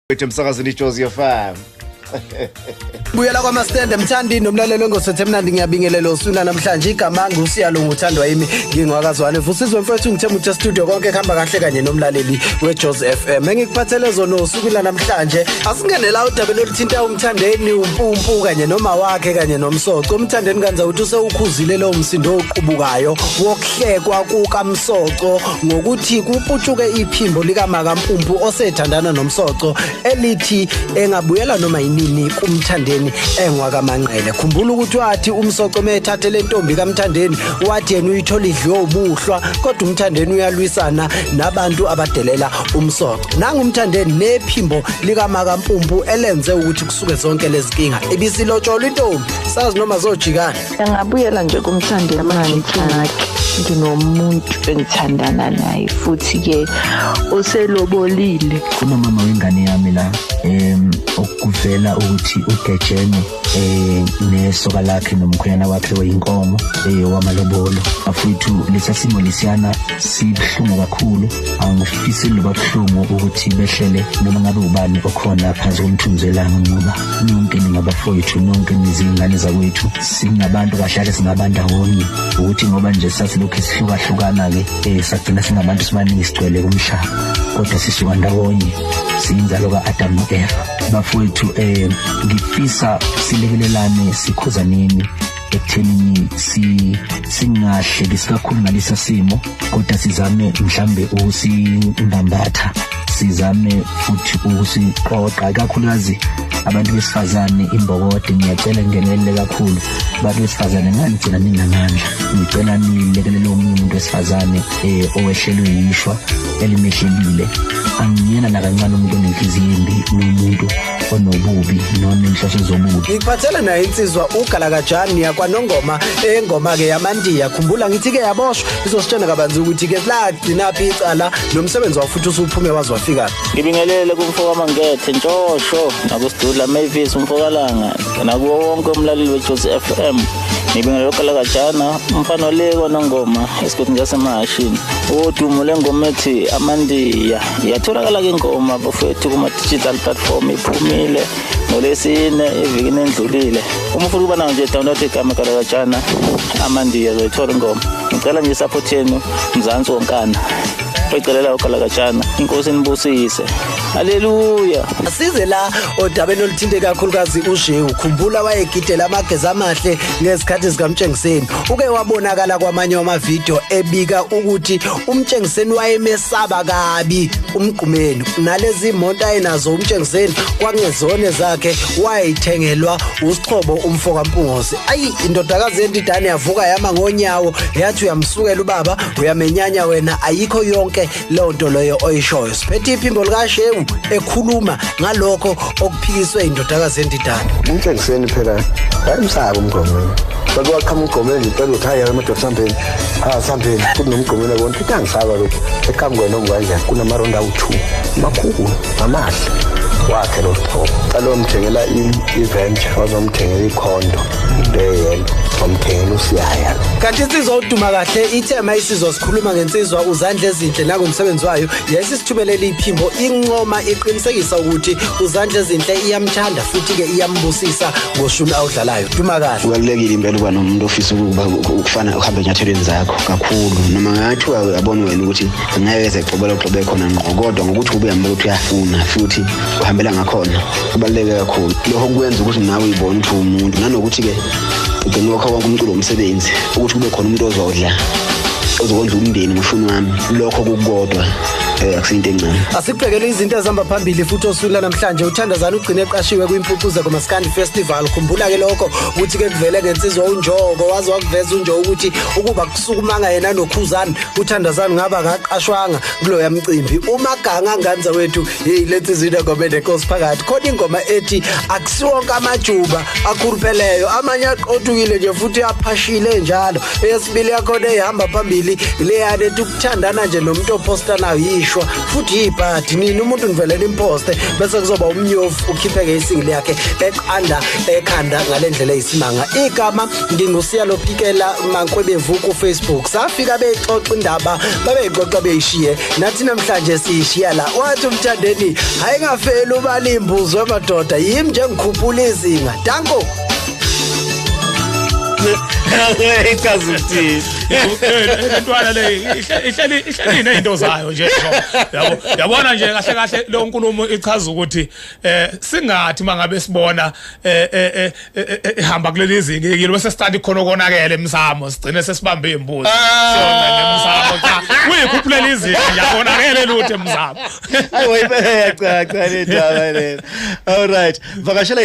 Emsakazweni Jozi FM. Buyela kwaMastand emthandi nomlalelo engosithe emnandi ngiyabingelela usuna namhlanje igama ngusiyalo nguthandwa yimi ngingwakazwane Vusizwe mfethu ngithemuthe studio konke khamba kahle kanye nomlaleli weJozi FM engikuphathele zona usuku la namhlanje asingenela udabelo oluthinta umthandeni umpumpu kanye noma wakhe kanye nomsoco umthandeni kanza uthi usewukhuzile lo msindo oqubukayo wokuhlekwa kukaMsoco ngokuthi kuputshuke iphimbo lika Makampumpu osethandana nomsoco elithi engabuyela noma yinini kumthandeni engwakamanqele khumbula ukuthi wathi umsoco methathe lentombi kaMthandeni wathi yena uyithola idliwe ubuhlwa kodwa umthandeni uyalwisana nabantu abadelela umsoco nanga umthandeni nephimbo lika Makampumpu elenze ukuthi kusuke zonke lezi zinkinga ebisilotshola intombi sazi noma zojikana engabuyela nje kumthandeni amangithakhe nginomuntu engithandana naye futhi ke uselobolile kunomama wengane yami la ukuvela ukuthi ugejene nesoka lakhe nomkhwenyana wakhe weyinkomo wamalobolo afuthu lesasimo lesiyana sibhlungu kakhulu angifisi loba kuhlungu ukuthi behlele noma ngabe ubani okhona phansi komthunzelana ngoba nonke ningabafowethu nonke nizingane zakwethu singabantu kahlale singabandawonye ukuthi ngoba nje sathi lokho sihlukahlukana ke sagcina singabantu sibaningi sigcwele kumhlaba kodwa sisuka ndawonye siyinzalo kaAdam noEva bafowethu ngifisa silekelelane sikhuzaneni ekuthenini singahle isikakhulu ngalesa simo kodwa sizame mhlambe ukusingambatha sizame futhi ukusiqoqa kakhulukazi abantu besifazane imbokode ngiyacela ngenelele kakhulu abantu besifazane ngani thina ninamandla ngicela nilekelele umuntu wesifazane owehlelwe yishwa elimehlelile angiyena nakancane umuntu onenhliziyo embi nomuntu onobubi noma inhloso zobubi ngiphathele nayo insizwa uGalakajani yakwaNongoma engoma ke yamandiya khumbula ngithi ke yaboshwa izositshena kabanzi ukuthi ke la gcina phi icala nomsebenzi wafuthi usuphume wazwafika ngibingelele kumfoko amangethe ntshosho nakusidudla Mavis umfokalanga nakuwo wonke umlaleli weJozi FM ngibingelela uGalakajana umfana leko nongoma esigodini sasemahashini udumo lengoma ethi amandiya yatholakala ke ingoma bafethu kuma digital platform iphumile ngolesine evikini endlulile uma ufuna ukuba nayo nje download igama Galakajana amandiya zoyithola ingoma ngicela nje support yenu Mzansi wonkana Uyicelela uGalakajana inkosi nibusise haleluya asize la odabeni oluthinte kakhulukazi uJehu khumbula wayegidela amageza amahle ngesikhathi sikaMtshengiseni uke wabonakala kwamanye wamavideo ebika ukuthi uMtshengiseni wayemesaba kabi umgqumeni nalezi imonto ayinazo uMtshengiseni kwangezone zakhe wayithengelwa uSixhobo umfoka Mpungozi ayi indodakazi yendidane yavuka yama ngonyawo yathi uyamsukela ubaba uyamenyanya wena ayikho yonke lonto leyo oyishoyo siphethe iphimbo likaShehu ekhuluma ngalokho okuphikiswe indodakazi yendidane uMtshengiseni phela bayimsaba umgqomeni bakwaqhamu umgqomeni phela uthaya emadoda sambeni sambeni kunomgqomeni konke itangisaba lokho eqhamuke noma kanjani kunamaronda awu2 makhulu amahle wakhe lo Sixhobo calo mthengela i-event wazomthengela ikhondo leyelo omthengela usiyaya kanti insizwa uduma kahle ithema isizwe sikhuluma ngensizwa uzandla ezinhle nakumsebenzi wayo yayisithubelele iphimbo inqoma iqinisekisa ukuthi uzandla ezinhle iyamthanda futhi ke iyambusisa ngoshumi awudlalayo duma kahle kubalekile impela uba nomuntu ofisa ukufana uhambe enyathelweni zakho kakhulu noma ngathi uyabona wena ukuthi ngeke ezexobela uxobe khona ngqo kodwa ngokuthi ube yambe ukuthi uyafuna futhi uhambela ngakhona kubaleke kakhulu lokho kwenza ukuthi nawe uyibone ukuthi umuntu nanokuthi ke uqinokho konke umculo umsebenzi ukuthi kube khona umuntu ozodla ozokondla umndeni ngishuni wami lokho kukodwa akusinto encane asikubhekele izinto ezihamba phambili futhi osula namhlanje uthandazana ugcine eqashiwe kwimpucuza koMaskandi Festival khumbula ke lokho ukuthi ke kuvele ngensizwa uNjogo wazi wakuveza uNjogo ukuthi ukuba kusukumanga yena noKhuzani uthandazana ngaba ngaqashwanga kulo yamcimbi umaganga nganza wethu hey lethe izinto ngobe nenkosi phakathi khona ingoma ethi akusiwonke amajuba akhulupheleyo amanye aqothukile nje futhi aphashile njalo eyesibili yakho ehamba phambili leyane ukuthandana nje nomuntu oposta nayo ikhishwa futhi yipati nini umuntu nivelele imposte bese kuzoba umnyofu ukhipheke isingle yakhe eqanda ekhanda ngalendlela eyisimanga igama ngingusiyalo Phikela Mankwebevu ku Facebook safika bexoxa indaba babeyiqoqa beyishiye nathi namhlanje siyishiya la wathi umthandeni hayi ngafeli ubalimbuzo emadoda yimi nje ngikhuphula izinga danko Ichaza ukuthi intwana le ihleli inezinto zayo nje yabo yabona nje kahle kahle lo nkulumo ichaza ukuthi singathi mangabe sibona ehamba kuleli izinga yilo bese study khona konakele emsamo sigcine sesibambe imbuzi siyona nemsamo cha uyikhuphulela izinga yabonakele lutho emsamo ayi wayibeya cha le ndaba le all right vakashela